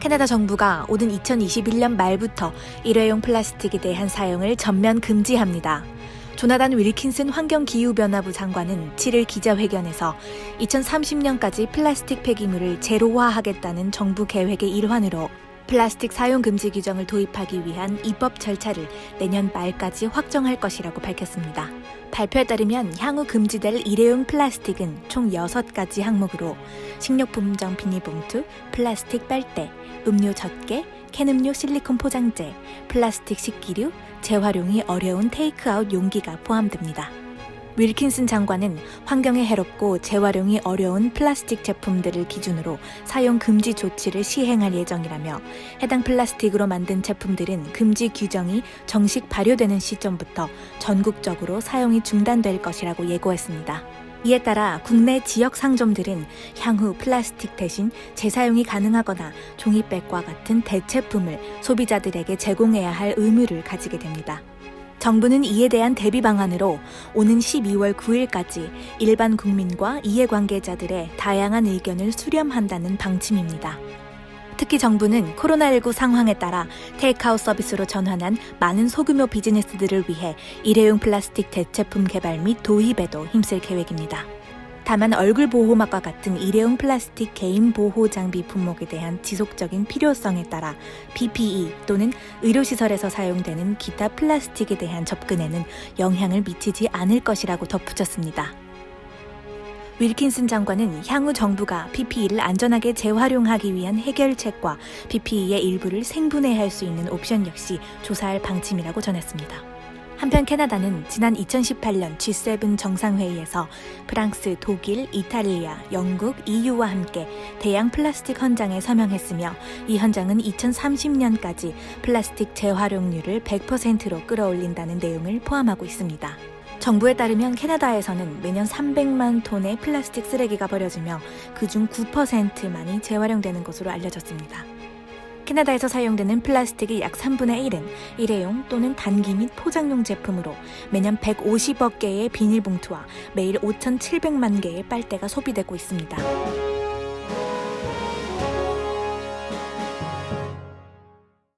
캐나다 정부가 오는 2021년 말부터 일회용 플라스틱에 대한 사용을 전면 금지합니다. 조나단 윌킨슨 환경기후변화부 장관은 7일 기자회견에서 2030년까지 플라스틱 폐기물을 제로화하겠다는 정부 계획의 일환으로 플라스틱 사용 금지 규정을 도입하기 위한 입법 절차를 내년 말까지 확정할 것이라고 밝혔습니다. 발표에 따르면 향후 금지될 일회용 플라스틱은 총 6가지 항목으로 식료품정 비닐봉투, 플라스틱 빨대, 음료 젖게, 캔음료 실리콘 포장재, 플라스틱 식기류, 재활용이 어려운 테이크아웃 용기가 포함됩니다. 윌킨슨 장관은 환경에 해롭고 재활용이 어려운 플라스틱 제품들을 기준으로 사용 금지 조치를 시행할 예정이라며 해당 플라스틱으로 만든 제품들은 금지 규정이 정식 발효되는 시점부터 전국적으로 사용이 중단될 것이라고 예고했습니다. 이에 따라 국내 지역 상점들은 향후 플라스틱 대신 재사용이 가능하거나 종이백과 같은 대체품을 소비자들에게 제공해야 할 의무를 가지게 됩니다. 정부는 이에 대한 대비 방안으로 오는 12월 9일까지 일반 국민과 이해관계자들의 다양한 의견을 수렴한다는 방침입니다. 특히 정부는 코로나19 상황에 따라 테이크아웃 서비스로 전환한 많은 소규모 비즈니스들을 위해 일회용 플라스틱 대체품 개발 및 도입에도 힘쓸 계획입니다. 다만 얼굴 보호막과 같은 일회용 플라스틱 개인 보호 장비 품목에 대한 지속적인 필요성에 따라 PPE 또는 의료시설에서 사용되는 기타 플라스틱에 대한 접근에는 영향을 미치지 않을 것이라고 덧붙였습니다. 윌킨슨 장관은 향후 정부가 PPE를 안전하게 재활용하기 위한 해결책과 PPE의 일부를 생분해할 수 있는 옵션 역시 조사할 방침이라고 전했습니다. 한편 캐나다는 지난 2018년 G7 정상회의에서 프랑스, 독일, 이탈리아, 영국, EU와 함께 대양 플라스틱 헌장에 서명했으며 이 헌장은 2030년까지 플라스틱 재활용률을 100%로 끌어올린다는 내용을 포함하고 있습니다. 정부에 따르면 캐나다에서는 매년 300만 톤의 플라스틱 쓰레기가 버려지며 그중 9%만이 재활용되는 것으로 알려졌습니다. 캐나다에서 사용되는 플라스틱의 약 3분의 1은 일회용 또는 단기 및 포장용 제품으로 매년 150억 개의 비닐봉투와 매일 5,700만 개의 빨대가 소비되고 있습니다.